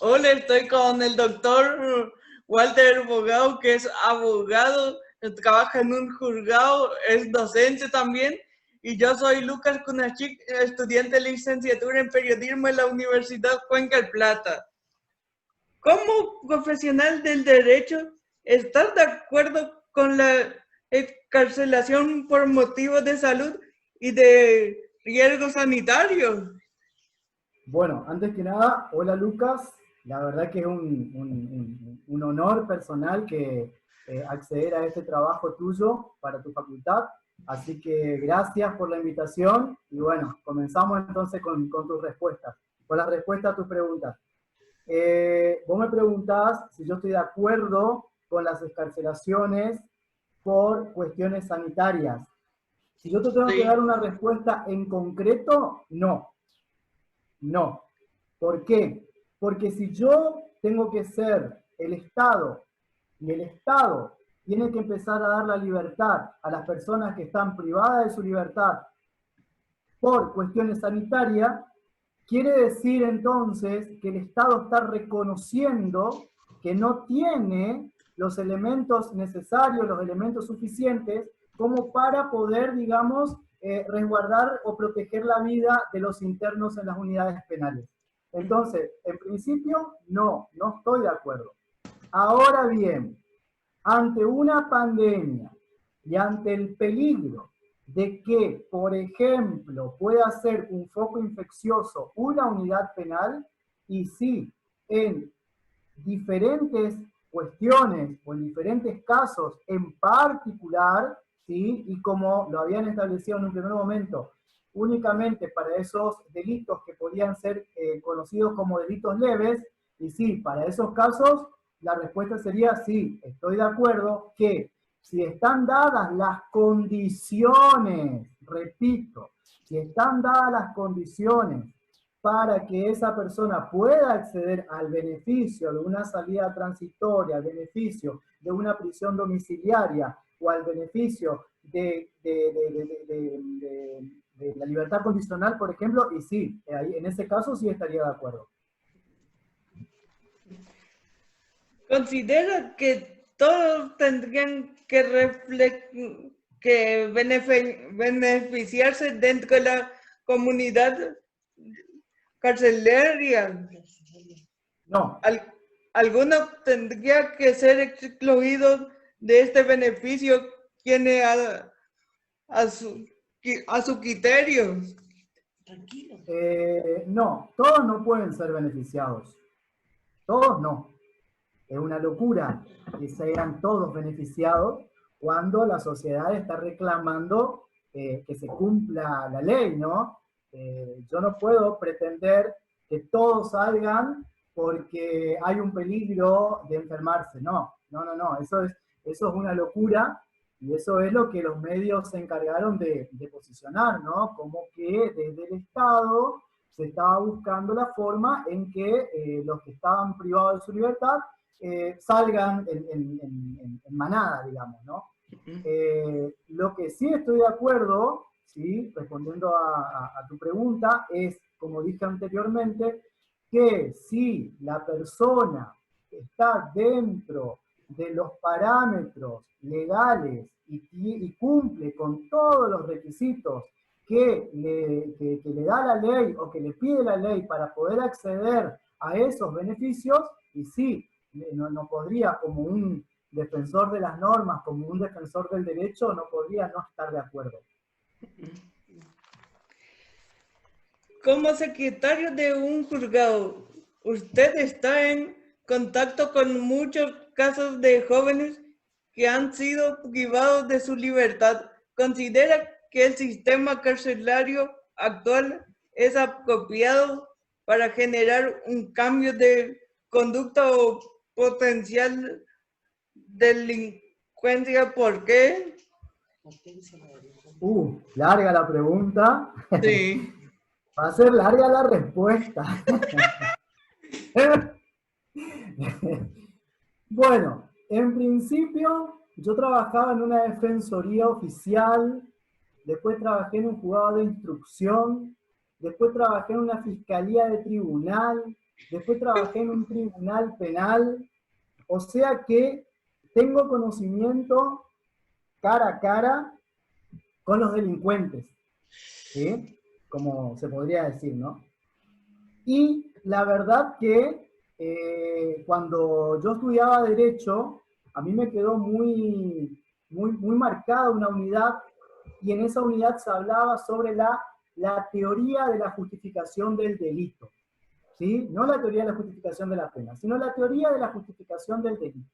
Hola, estoy con el doctor Walter Bogao, que es abogado, trabaja en un juzgado, es docente también, y yo soy Lucas Kunachik, estudiante de licenciatura en periodismo en la Universidad Cuenca del Plata. Como profesional del derecho, ¿estás de acuerdo con la excarcelación por motivos de salud y de riesgos sanitarios? Bueno, antes que nada, hola Lucas, la verdad que es un honor personal que acceder a este trabajo tuyo para tu facultad, así que gracias por la invitación y bueno, comenzamos entonces con tus respuestas, con las respuestas a tus preguntas. Vos me preguntás si yo estoy de acuerdo con las excarcelaciones por cuestiones sanitarias. Si yo te tengo que dar Sí. una respuesta en concreto, no. No. ¿Por qué? Porque si yo tengo que ser el Estado y el Estado tiene que empezar a dar la libertad a las personas que están privadas de su libertad por cuestiones sanitarias, quiere decir entonces que el Estado está reconociendo que no tiene los elementos necesarios, los elementos suficientes como para poder, digamos, resguardar o proteger la vida de los internos en las unidades penales. Entonces, en principio, no estoy de acuerdo. Ahora bien, ante una pandemia y ante el peligro de que, por ejemplo, pueda ser un foco infeccioso una unidad penal, y sí, en diferentes cuestiones o en diferentes casos en particular, ¿sí? Y como lo habían establecido en un primer momento, únicamente para esos delitos que podían ser conocidos como delitos leves, y sí, para esos casos, la respuesta sería sí, estoy de acuerdo que si están dadas las condiciones, repito, si están dadas las condiciones para que esa persona pueda acceder al beneficio de una salida transitoria, al beneficio de una prisión domiciliaria o al beneficio de la libertad condicional, por ejemplo, y sí, en ese caso sí estaría de acuerdo. Considero que todos tendrían que beneficiarse dentro de la comunidad carcelaria. No, Algunos tendría que ser excluidos de este beneficio quienes a su, a su criterio. no, todos no pueden ser beneficiados. Todos no. Es una locura que sean todos beneficiados cuando la sociedad está reclamando que se cumpla la ley, ¿no? Yo no puedo pretender que todos salgan porque hay un peligro de enfermarse. No, no, no, no. Eso es una locura y eso es lo que los medios se encargaron de posicionar, ¿no? Como que desde el Estado se estaba buscando la forma en que los que estaban privados de su libertad salgan en manada, digamos, ¿no? Lo que sí estoy de acuerdo, ¿sí? Respondiendo a tu pregunta, es, como dije anteriormente, que si la persona está dentro de los parámetros legales y cumple con todos los requisitos que le da la ley o que le pide la ley para poder acceder a esos beneficios, y sí, no podría, como un defensor de las normas, como un defensor del derecho, no podría no estar de acuerdo. Como secretario de un juzgado, usted está en contacto con muchos casos de jóvenes que han sido privados de su libertad. ¿Considera que el sistema carcelario actual es apropiado para generar un cambio de conducta o potencial delincuencia? ¿Por qué? Larga la pregunta. Sí. Va a ser larga la respuesta. Bueno, en principio yo trabajaba en una defensoría oficial, después trabajé en un juzgado de instrucción, después trabajé en una fiscalía de tribunal, después trabajé en un tribunal penal, o sea que tengo conocimiento cara a cara con los delincuentes, ¿sí? Como se podría decir, ¿no? Y la verdad que cuando yo estudiaba Derecho, a mí me quedó muy marcada una unidad, y en esa unidad se hablaba sobre la teoría de la justificación del delito. ¿Sí? No la teoría de la justificación de la pena, sino la teoría de la justificación del delito.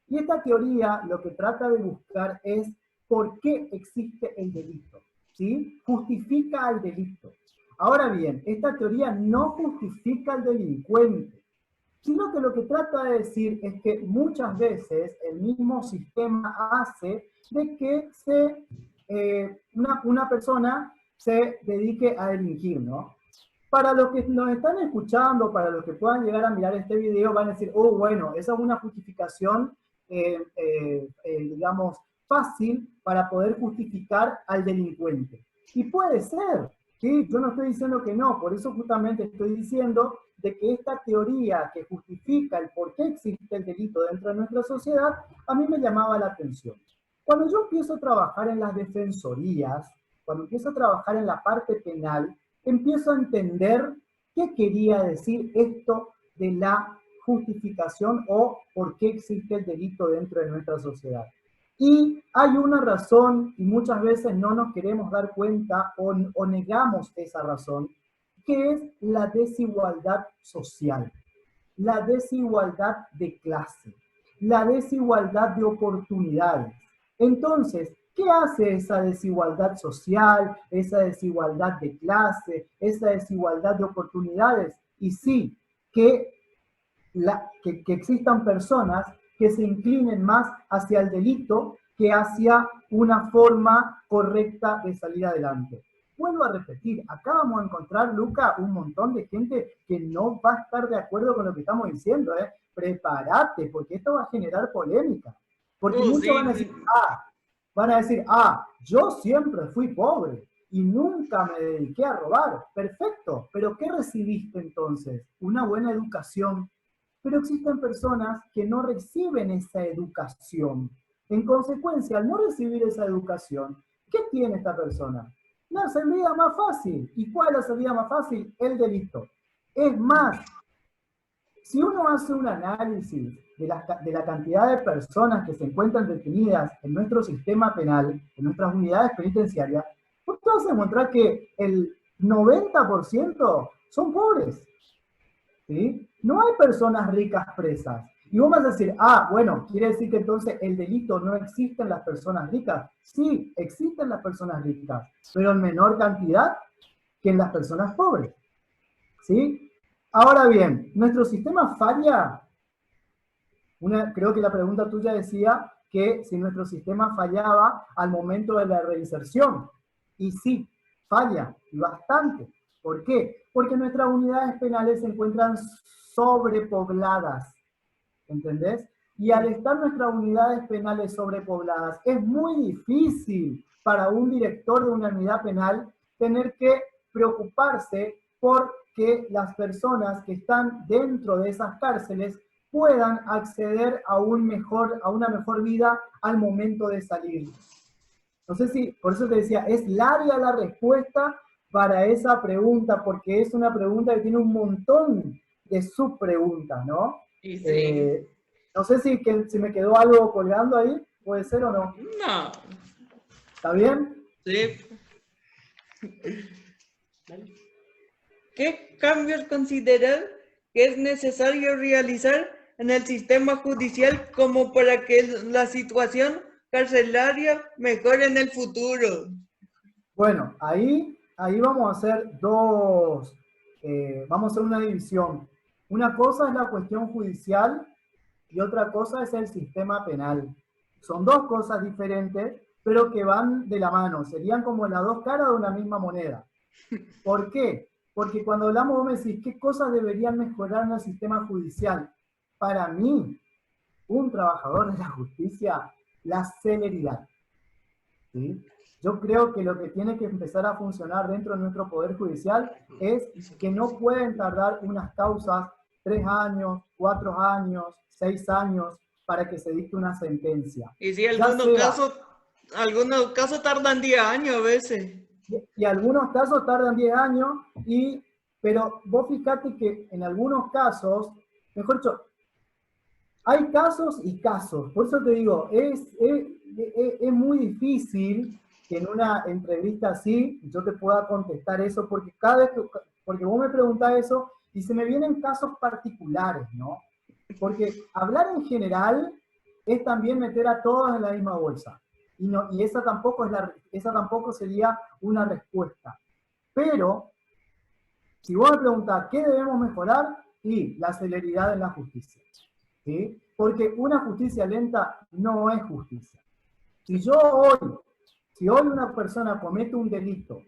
Y esta teoría lo que trata de buscar es por qué existe el delito, ¿sí? Justifica al delito. Ahora bien, esta teoría no justifica al delincuente, sino que lo que trata de decir es que muchas veces el mismo sistema hace de que una persona se dedique a delinquir, ¿no? Para los que nos están escuchando, para los que puedan llegar a mirar este video, van a decir, oh, bueno, esa es una justificación, digamos, fácil para poder justificar al delincuente. Y puede ser, ¿sí? Yo no estoy diciendo que no, por eso justamente estoy diciendo de que esta teoría que justifica el por qué existe el delito dentro de nuestra sociedad, a mí me llamaba la atención. Cuando yo empiezo a trabajar en las defensorías, cuando empiezo a trabajar en la parte penal, empiezo a entender qué quería decir esto de la justificación o por qué existe el delito dentro de nuestra sociedad. Y hay una razón, y muchas veces no nos queremos dar cuenta o negamos esa razón, que es la desigualdad social, la desigualdad de clase, la desigualdad de oportunidades. Entonces, ¿qué hace esa desigualdad social, esa desigualdad de clase, esa desigualdad de oportunidades? Y sí, que existan personas que se inclinen más hacia el delito que hacia una forma correcta de salir adelante. Vuelvo a repetir, acá vamos a encontrar, Luca, un montón de gente que no va a estar de acuerdo con lo que estamos diciendo, ¿eh? Prepárate, porque esto va a generar polémica. Porque muchos Sí, van a decir, yo siempre fui pobre y nunca me dediqué a robar. Perfecto, pero ¿qué recibiste entonces? Una buena educación. Pero existen personas que no reciben esa educación. En consecuencia, al no recibir esa educación, ¿qué tiene esta persona? La salida más fácil. ¿Y cuál es la salida más fácil? El delito. Es más, si uno hace un análisis de la cantidad de personas que se encuentran detenidas en nuestro sistema penal, en nuestras unidades penitenciarias, pues vas a encontrar que el 90% son pobres. ¿Sí? No hay personas ricas presas. Y vos vas a decir, bueno, quiere decir que entonces el delito no existe en las personas ricas. Sí, existen las personas ricas, pero en menor cantidad que en las personas pobres. ¿Sí? Ahora bien, nuestro sistema falla. Creo que la pregunta tuya decía que si nuestro sistema fallaba al momento de la reinserción. Y sí, falla, y bastante. ¿Por qué? Porque nuestras unidades penales se encuentran sobrepobladas, ¿entendés? Y al estar nuestras unidades penales sobrepobladas, es muy difícil para un director de una unidad penal tener que preocuparse por que las personas que están dentro de esas cárceles puedan acceder a una mejor vida al momento de salir. No sé si, por eso te decía, es larga la respuesta para esa pregunta, porque es una pregunta que tiene un montón de subpreguntas, ¿no? y sí. No sé si me quedó algo colgando ahí, puede ser o no. No. ¿Está bien? Sí. ¿Qué cambios considerar que es necesario realizar en el sistema judicial como para que la situación carcelaria mejore en el futuro? Bueno, ahí vamos a hacer vamos a hacer una división. Una cosa es la cuestión judicial y otra cosa es el sistema penal. Son dos cosas diferentes, pero que van de la mano. Serían como las dos caras de una misma moneda. ¿Por qué? Porque cuando hablamos, vos me decís, ¿qué cosas deberían mejorar en el sistema judicial? Para mí, un trabajador de la justicia, la celeridad. ¿Sí? Yo creo que lo que tiene que empezar a funcionar dentro de nuestro Poder Judicial es que no pueden tardar unas causas 3 años, 4 años, 6 años para que se dicte una sentencia. Y sí, algunos casos tardan 10 años a veces. Y algunos casos tardan 10 años, pero vos fíjate que en algunos casos, mejor dicho, hay casos y casos. Por eso te digo, es muy difícil que en una entrevista así yo te pueda contestar eso, porque porque vos me preguntás eso y se me vienen casos particulares, ¿no? Porque hablar en general es también meter a todos en la misma bolsa. Y esa tampoco sería una respuesta. Pero, si vos me preguntás, ¿qué debemos mejorar? Y la celeridad en la justicia. ¿Sí? Porque una justicia lenta no es justicia. Si hoy una persona comete un delito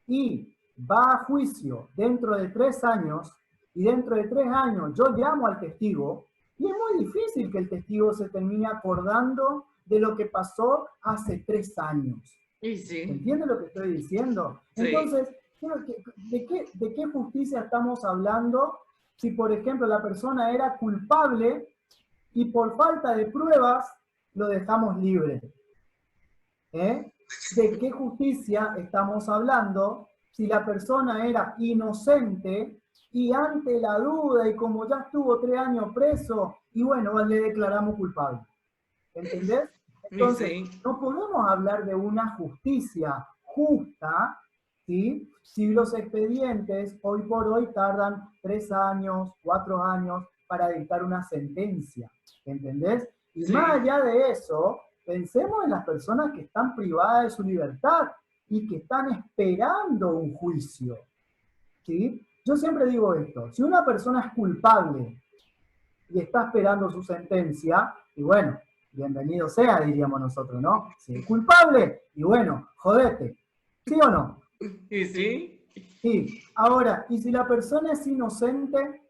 y va a juicio dentro de 3 años, y dentro de 3 años yo llamo al testigo, y es muy difícil que el testigo se termine acordando de lo que pasó hace 3 años. Y sí. ¿Entiendes lo que estoy diciendo? Sí. Entonces, ¿de qué justicia estamos hablando si, por ejemplo, la persona era culpable y por falta de pruebas lo dejamos libre? ¿De qué justicia estamos hablando si la persona era inocente y ante la duda y como ya estuvo 3 años preso y bueno, le declaramos culpable? ¿Entendés? Entonces, sí. no podemos hablar de una justicia justa, ¿sí? Si los expedientes hoy por hoy tardan 3 años, 4 años para dictar una sentencia, ¿entendés? Y Sí. más allá de eso, pensemos en las personas que están privadas de su libertad y que están esperando un juicio, ¿sí? Yo siempre digo esto, si una persona es culpable y está esperando su sentencia, y bueno, bienvenido sea, diríamos nosotros, ¿no? Si es culpable, y bueno, jodete, ¿sí o no? ¿Y sí? Sí. Ahora, ¿y si la persona es inocente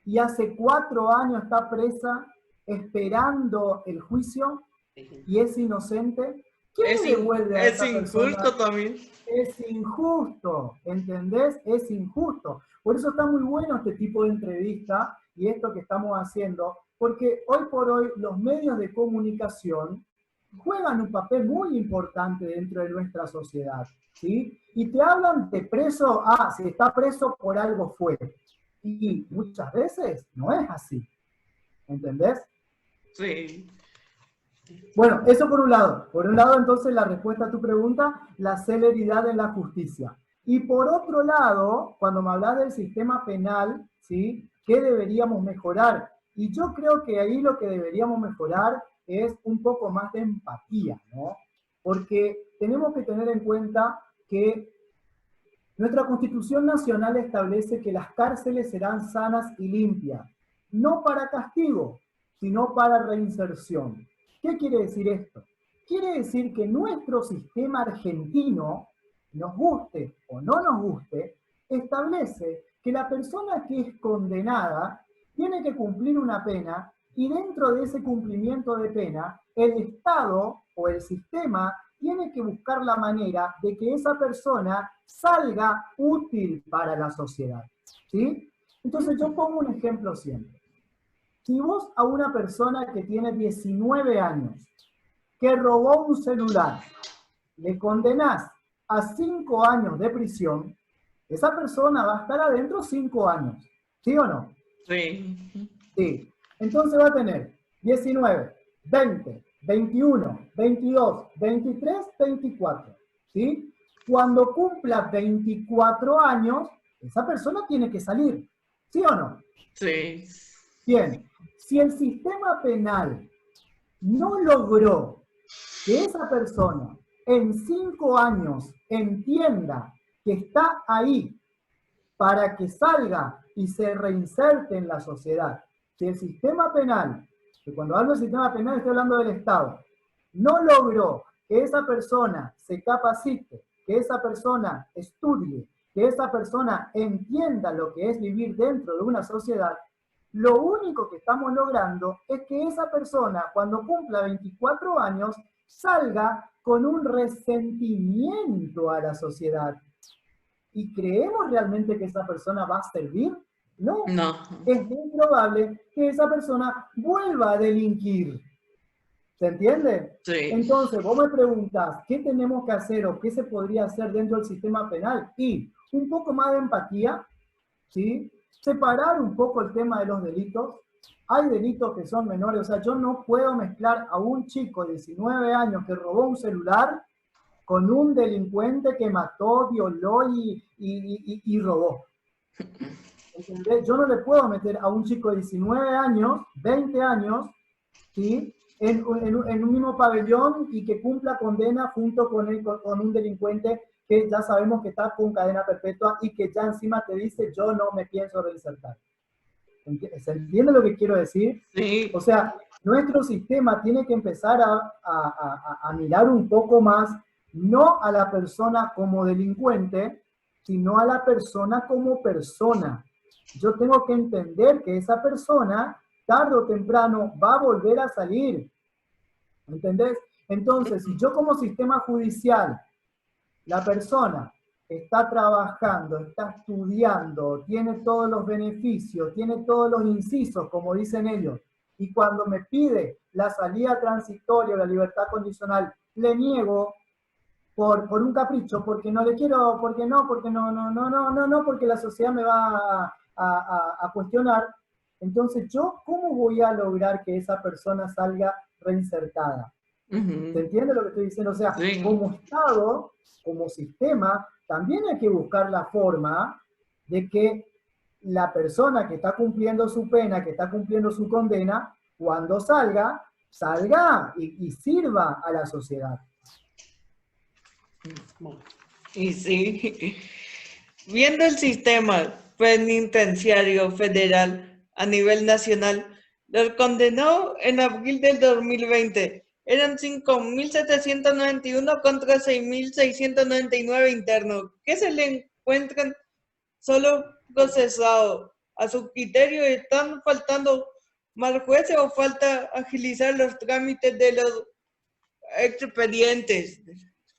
y hace 4 años está presa esperando el juicio y es inocente? ¿Quién le devuelve a esa persona? Es injusto también. Es injusto, ¿entendés? Es injusto. Por eso está muy bueno este tipo de entrevista y esto que estamos haciendo, porque hoy por hoy los medios de comunicación juegan un papel muy importante dentro de nuestra sociedad, ¿sí? Y te hablan de preso, si está preso por algo fue. Y muchas veces no es así, ¿entendés? Sí. Bueno, eso por un lado. Por un lado, entonces, la respuesta a tu pregunta, la celeridad en la justicia. Y por otro lado, cuando me hablas del sistema penal, ¿sí? ¿Qué deberíamos mejorar? Y yo creo que ahí lo que deberíamos mejorar es un poco más de empatía, ¿no? Porque tenemos que tener en cuenta que nuestra Constitución Nacional establece que las cárceles serán sanas y limpias, no para castigo, sino para reinserción. ¿Qué quiere decir esto? Quiere decir que nuestro sistema argentino, nos guste o no nos guste, establece que la persona que es condenada tiene que cumplir una pena y dentro de ese cumplimiento de pena, el Estado o el sistema tiene que buscar la manera de que esa persona salga útil para la sociedad, ¿sí? Entonces yo pongo un ejemplo siempre. Si vos a una persona que tiene 19 años, que robó un celular, le condenás a 5 años de prisión, esa persona va a estar adentro 5 años, ¿sí o no? Sí. Sí. Entonces va a tener 19, 20, 21, 22, 23, 24, ¿sí? Cuando cumpla 24 años, esa persona tiene que salir, ¿sí o no? Sí. Bien, si el sistema penal no logró que esa persona en 5 años entienda que está ahí para que salga y se reinserte en la sociedad, si el sistema penal, que cuando hablo del sistema penal estoy hablando del Estado, no logró que esa persona se capacite, que esa persona estudie, que esa persona entienda lo que es vivir dentro de una sociedad, lo único que estamos logrando es que esa persona, cuando cumpla 24 años, salga con un resentimiento a la sociedad. ¿Y creemos realmente que esa persona va a servir? No, No. es muy probable que esa persona vuelva a delinquir. ¿Se entiende? Sí. Entonces, vos me preguntás, ¿qué tenemos que hacer o qué se podría hacer dentro del sistema penal? Y un poco más de empatía, ¿sí? Separar un poco el tema de los delitos. Hay delitos que son menores, o sea, yo no puedo mezclar a un chico de 19 años que robó un celular con un delincuente que mató, violó y robó. ¿Entendés? Yo no le puedo meter a un chico de 19 años, 20 años, ¿sí? En un mismo pabellón y que cumpla condena junto con un delincuente que ya sabemos que está con cadena perpetua y que ya encima te dice yo no me pienso reinsertar. ¿Se entiende lo que quiero decir? Sí. O sea, nuestro sistema tiene que empezar a mirar un poco más, no a la persona como delincuente, sino a la persona como persona. Yo tengo que entender que esa persona, tarde o temprano, va a volver a salir. ¿Entendés? Entonces, si yo como sistema judicial, la persona está trabajando, está estudiando, tiene todos los beneficios, tiene todos los incisos, como dicen ellos, y cuando me pide la salida transitoria o la libertad condicional, le niego por un capricho, porque no le quiero, porque no, porque la sociedad me va a cuestionar. Entonces, ¿yo cómo voy a lograr que esa persona salga reinsertada? ¿Se entiende lo que estoy diciendo? O sea, Sí. como Estado, como sistema, también hay que buscar la forma de que la persona que está cumpliendo su pena, que está cumpliendo su condena, cuando salga, salga y sirva a la sociedad. Y sí, viendo el sistema penitenciario federal a nivel nacional, los condenados en abril del 2020 eran 5.791 contra 6.699 internos, que se le encuentran solo procesados. A su criterio, ¿están faltando más jueces o falta agilizar los trámites de los expedientes?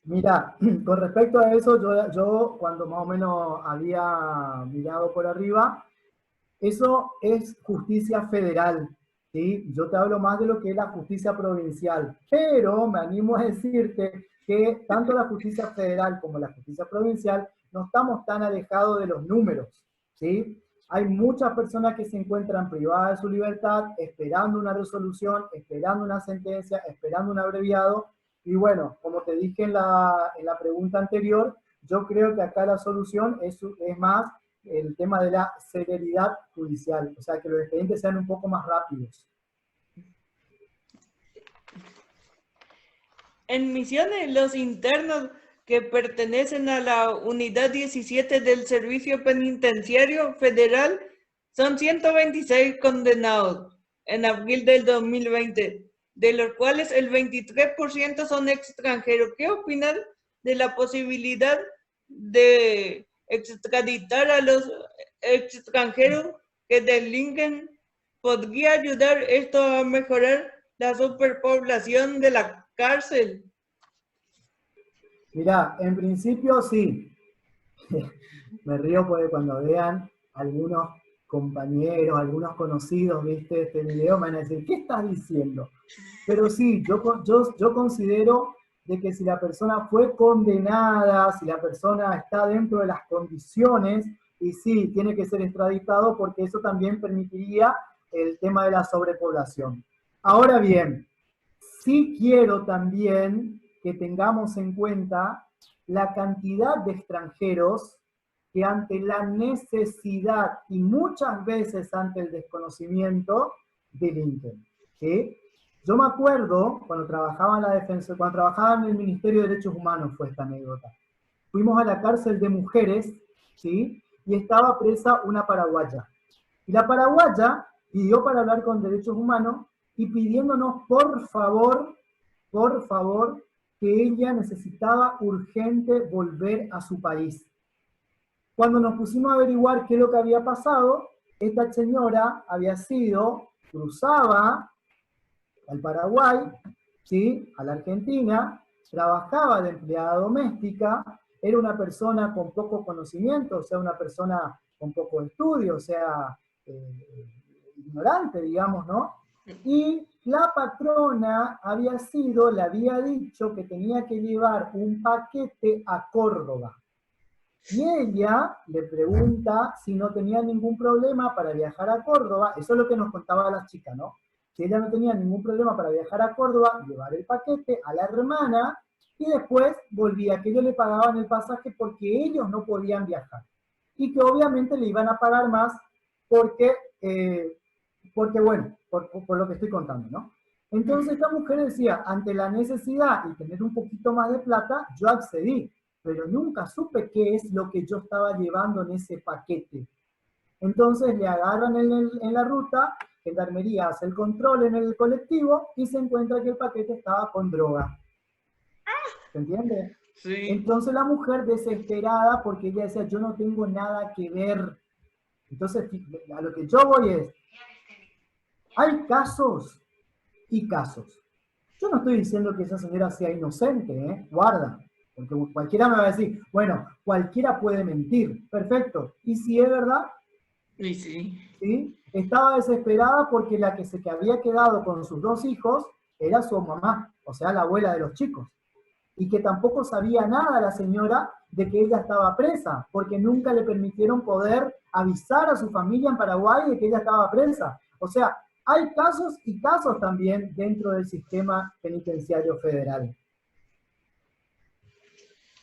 Mira, con respecto a eso, yo cuando más o menos había mirado por arriba, eso es justicia federal, ¿sí? Yo te hablo más de lo que es la justicia provincial, pero me animo a decirte que tanto la justicia federal como la justicia provincial no estamos tan alejados de los números, ¿sí? Hay muchas personas que se encuentran privadas de su libertad, esperando una resolución, esperando una sentencia, esperando un abreviado, y bueno, como te dije en la pregunta anterior, yo creo que acá la solución es más el tema de la celeridad judicial, o sea, que los expedientes sean un poco más rápidos. En Misiones, los internos que pertenecen a la Unidad 17 del Servicio Penitenciario Federal son 126 condenados en abril del 2020, de los cuales el 23% son extranjeros. ¿Qué opinan de la posibilidad de extraditar a los extranjeros que delinquen? ¿Podría ayudar esto a mejorar la superpoblación de la cárcel? Mirá, en principio sí. Me río porque cuando vean algunos compañeros, algunos conocidos, viste, este video, me van a decir, ¿qué estás diciendo? Pero sí, yo considero de que si la persona fue condenada, si la persona está dentro de las condiciones, y sí, tiene que ser extraditado porque eso también permitiría el tema de la sobrepoblación. Ahora bien, sí quiero también que tengamos en cuenta la cantidad de extranjeros que ante la necesidad y muchas veces ante el desconocimiento delinquen. ¿Sí? Yo me acuerdo cuando trabajaba en la defensa, cuando trabajaba en el Ministerio de Derechos Humanos fue esta anécdota. Fuimos a la cárcel de mujeres, ¿sí? Y estaba presa una paraguaya. Y la paraguaya pidió para hablar con Derechos Humanos y pidiéndonos por favor, que ella necesitaba urgente volver a su país. Cuando nos pusimos a averiguar qué es lo que había pasado, esta señora había sido, cruzaba al Paraguay, ¿sí? A la Argentina, trabajaba de empleada doméstica, era una persona con poco conocimiento, o sea, una persona con poco estudio, o sea, ignorante, digamos, ¿no? Y la patrona le había dicho que tenía que llevar un paquete a Córdoba. Y ella le pregunta si no tenía ningún problema para viajar a Córdoba, eso es lo que nos contaba la chica, ¿no? Si ella no tenía ningún problema para viajar a Córdoba, llevar el paquete a la hermana, y después volvía, que ellos le pagaban el pasaje porque ellos no podían viajar. Y que obviamente le iban a pagar más porque, bueno, por lo que estoy contando, ¿no? Entonces esta mujer decía, ante la necesidad y tener un poquito más de plata, yo accedí, pero nunca supe qué es lo que yo estaba llevando en ese paquete. Entonces le agarran en la ruta, Gendarmería hace el control en el colectivo y se encuentra que el paquete estaba con droga. ¿Se entiende? Sí. Entonces la mujer desesperada, porque ella decía, yo no tengo nada que ver. Entonces, a lo que yo voy es, hay casos y casos. Yo no estoy diciendo que esa señora sea inocente, ¿eh? Guarda, porque cualquiera me va a decir, bueno, cualquiera puede mentir, perfecto. ¿Y si es verdad? Y sí. ¿Sí? Estaba desesperada porque la que se había quedado con sus 2 hijos era su mamá, o sea, la abuela de los chicos. Y que tampoco sabía nada la señora de que ella estaba presa, porque nunca le permitieron poder avisar a su familia en Paraguay de que ella estaba presa. O sea, hay casos y casos también dentro del sistema penitenciario federal.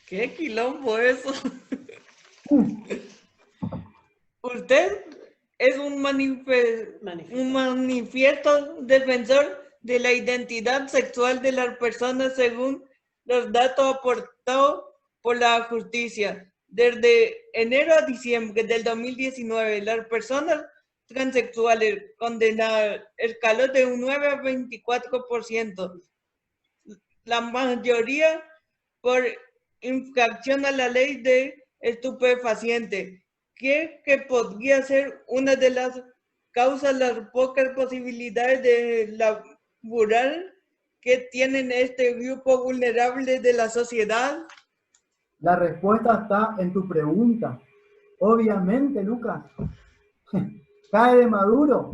Qué quilombo eso. Usted es un manifiesto defensor de la identidad sexual de las personas según los datos aportados por la justicia. Desde enero a diciembre del 2019, las personas transexuales condenadas escaló de un 9 a 24%, la mayoría por infracción a la ley de estupefacientes, que podría ser una de las causas las pocas posibilidades de laborar que tienen este grupo vulnerable de la sociedad. La respuesta está en tu pregunta. Obviamente, Lucas, cae de maduro.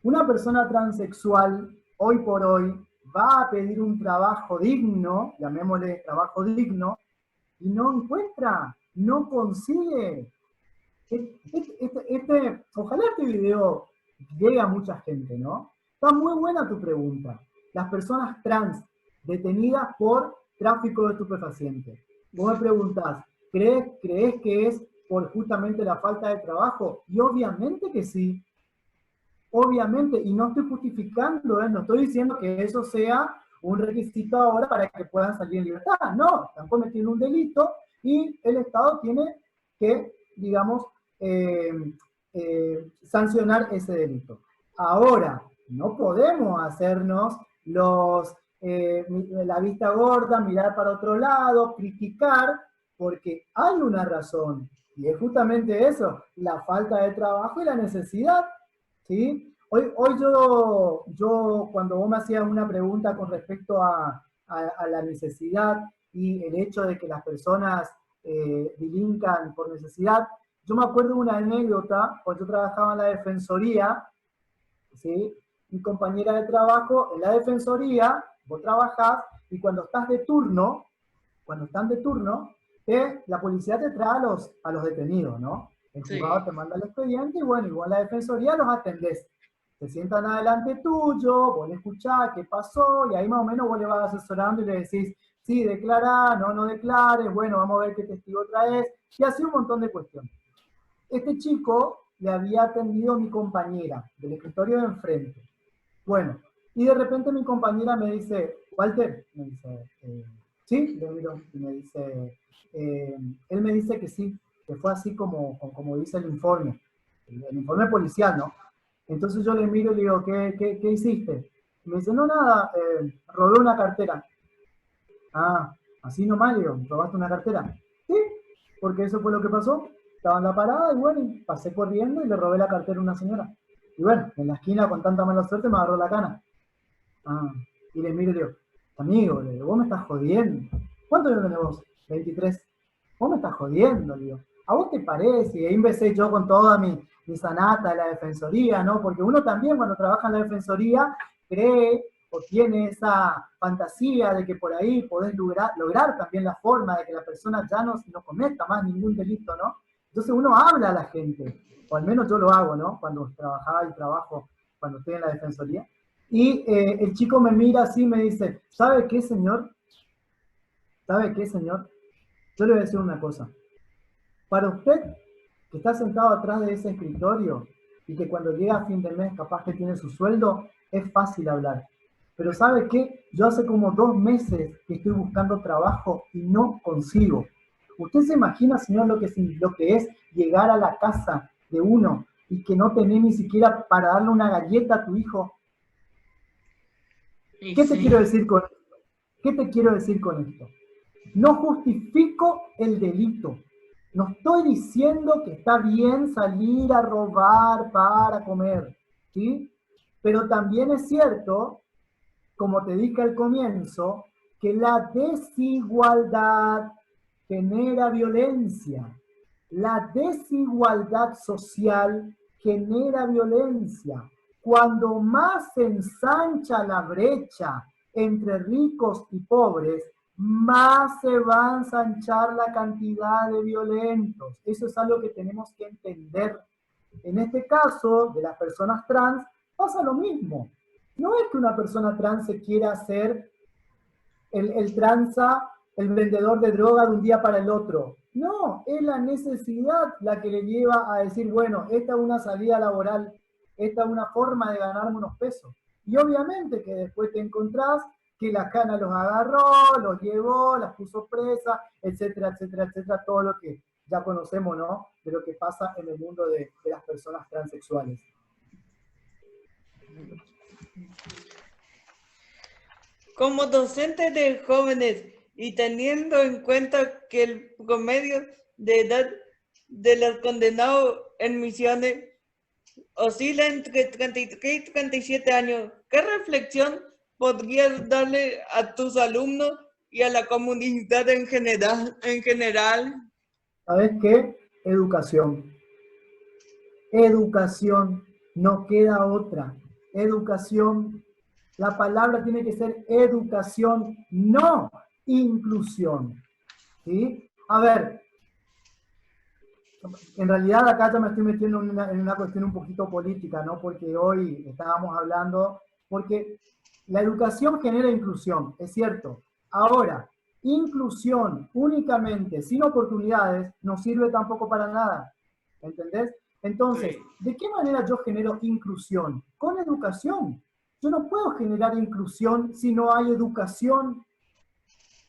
Una persona transexual, hoy por hoy, va a pedir un trabajo digno, llamémosle trabajo digno, y no encuentra, no consigue. Ojalá este video llegue a mucha gente, ¿no? Está muy buena tu pregunta. Las personas trans detenidas por tráfico de estupefacientes. Vos me preguntás, ¿crees que es por justamente la falta de trabajo? Y obviamente que sí. Obviamente, y no estoy justificando, no estoy diciendo que eso sea un requisito ahora para que puedan salir en libertad. No, están cometiendo un delito y el Estado tiene que, digamos, sancionar ese delito. Ahora, no podemos hacernos la vista gorda, mirar para otro lado, criticar, porque hay una razón, y es justamente eso, la falta de trabajo y la necesidad. ¿Sí? Hoy yo, cuando vos me hacías una pregunta con respecto a la necesidad y el hecho de que las personas delincan por necesidad, yo me acuerdo de una anécdota, cuando yo trabajaba en la defensoría, ¿sí? Mi compañera de trabajo, en la defensoría, vos trabajás y cuando estás de turno, la policía te trae a los detenidos, ¿no? El juzgado Sí. te manda el expediente y bueno, igual la defensoría los atendés. Se sientan adelante tuyo, vos le escuchás qué pasó y ahí más o menos vos le vas asesorando y le decís, sí, declara, no declares, bueno, vamos a ver qué testigo traes, y así un montón de cuestiones. Este chico le había atendido a mi compañera del escritorio de enfrente. Bueno, y de repente mi compañera me dice, Walter, me dice, ¿sí? Le miro y me dice, él me dice que sí, que fue así como dice el informe policial, ¿no? Entonces yo le miro y le digo, ¿qué hiciste? Y me dice, no, nada, robé una cartera. Ah, así nomás, le digo, ¿robaste una cartera? Sí, porque eso fue lo que pasó. Estaba en la parada y bueno, y pasé corriendo y le robé la cartera a una señora. Y bueno, en la esquina con tanta mala suerte me agarró la cana. Ah, y le miro y le digo, amigo, le digo, vos me estás jodiendo. ¿Cuántos años tenés vos? 23. Vos me estás jodiendo, le digo. ¿A vos te parece? Y ahí empecé yo con toda mi sanata de la defensoría, ¿no? Porque uno también cuando trabaja en la defensoría cree o tiene esa fantasía de que por ahí podés lograr también la forma de que la persona ya no cometa más ningún delito, ¿no? Entonces uno habla a la gente, o al menos yo lo hago, ¿no? Cuando trabajaba y trabajo, cuando estoy en la defensoría. Y el chico me mira así y me dice, ¿sabe qué, señor? ¿Sabe qué, señor? Yo le voy a decir una cosa. Para usted, que está sentado atrás de ese escritorio y que cuando llega a fin de mes capaz que tiene su sueldo, es fácil hablar. Pero ¿sabe qué? Yo hace como 2 meses que estoy buscando trabajo y no consigo. ¿Usted se imagina, señor, lo que es llegar a la casa de uno y que no tenés ni siquiera para darle una galleta a tu hijo? ¿Qué te quiero decir con esto? ¿Qué te quiero decir con esto? No justifico el delito. No estoy diciendo que está bien salir a robar para comer, ¿sí? Pero también es cierto, como te dije al comienzo, que la desigualdad genera violencia. La desigualdad social genera violencia. Cuando más se ensancha la brecha entre ricos y pobres, más se va a ensanchar la cantidad de violentos. Eso es algo que tenemos que entender. En este caso, de las personas trans, pasa lo mismo. No es que una persona trans se quiera hacer el tranza, el vendedor de droga de un día para el otro. No, es la necesidad la que le lleva a decir, bueno, esta es una salida laboral, esta es una forma de ganarme unos pesos. Y obviamente que después te encontrás que la cana los agarró, los llevó, las puso presa, etcétera, etcétera, etcétera, todo lo que ya conocemos, ¿no? De lo que pasa en el mundo de las personas transexuales. Como docente de jóvenes y teniendo en cuenta que el promedio de edad de los condenados en misiones oscila entre 33 y 37 años, ¿qué reflexión podrías darle a tus alumnos y a la comunidad en general? ¿Sabes qué? Educación. Educación. No queda otra. Educación. La palabra tiene que ser educación, no inclusión. ¿Sí? A ver, en realidad acá ya me estoy metiendo en una cuestión un poquito política, ¿no? Porque hoy estábamos hablando, porque la educación genera inclusión, es cierto. Ahora, inclusión únicamente sin oportunidades no sirve tampoco para nada, ¿entendés? Entonces, ¿de qué manera yo genero inclusión? Con educación. Yo no puedo generar inclusión si no hay educación.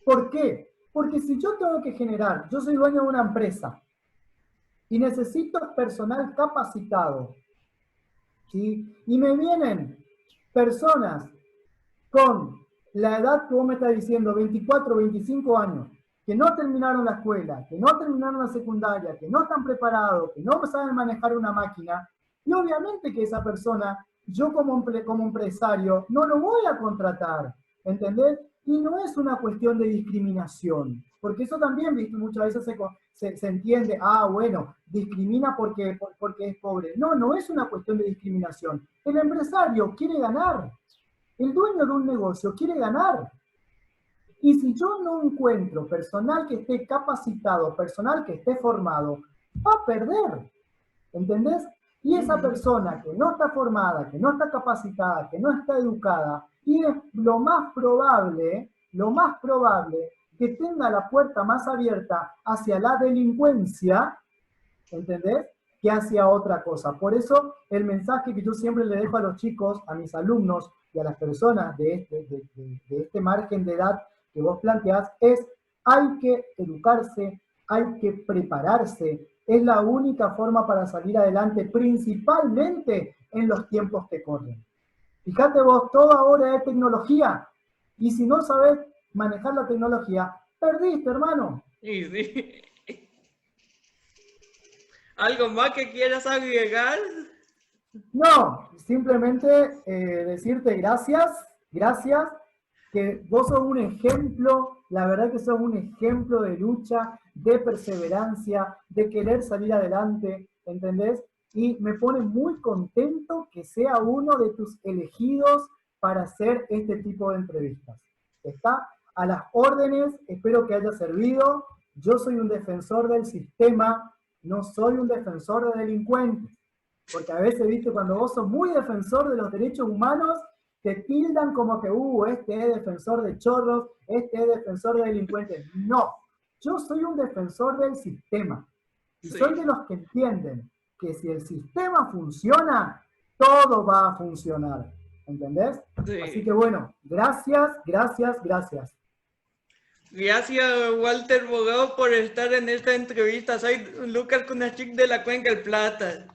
¿Por qué? Porque si yo tengo que generar, yo soy dueño de una empresa, y necesito personal capacitado, ¿sí? Y me vienen personas con la edad que vos me estás diciendo, 24, 25 años, que no terminaron la escuela, que no terminaron la secundaria, que no están preparados, que no saben manejar una máquina, y obviamente que esa persona, yo como empresario, no lo voy a contratar, ¿entendés? Y no es una cuestión de discriminación, porque eso también, ¿viste? Muchas veces se entiende, bueno, discrimina porque es pobre. No, no es una cuestión de discriminación. El empresario quiere ganar. El dueño de un negocio quiere ganar. Y si yo no encuentro personal que esté capacitado, personal que esté formado, va a perder. ¿Entendés? Y esa persona que no está formada, que no está capacitada, que no está educada, y es lo más probable que tenga la puerta más abierta hacia la delincuencia, ¿entendés? Que hacia otra cosa. Por eso el mensaje que yo siempre le dejo a los chicos, a mis alumnos y a las personas de este margen de edad que vos planteás es: hay que educarse, hay que prepararse. Es la única forma para salir adelante, principalmente en los tiempos que corren. Fíjate vos, todo ahora es tecnología. Y si no sabes manejar la tecnología, perdiste, hermano. Sí, sí. ¿Algo más que quieras agregar? No, simplemente decirte gracias, que vos sos un ejemplo, la verdad que sos un ejemplo de lucha, de perseverancia, de querer salir adelante, ¿entendés? Y me pone muy contento que sea uno de tus elegidos para hacer este tipo de entrevistas. Está a las órdenes, espero que haya servido. Yo soy un defensor del sistema, no soy un defensor de delincuentes. Porque a veces, viste, cuando vos sos muy defensor de los derechos humanos, te tildan como que, este es defensor de chorros, este es defensor de delincuentes. No, yo soy un defensor del sistema. Y Sí. soy de los que entienden que si el sistema funciona, todo va a funcionar. ¿Entendés? Sí. Así que bueno, gracias, gracias, gracias. Gracias, Walter Bogado, por estar en esta entrevista. Soy Lucas Kunachik de la Cuenca del Plata.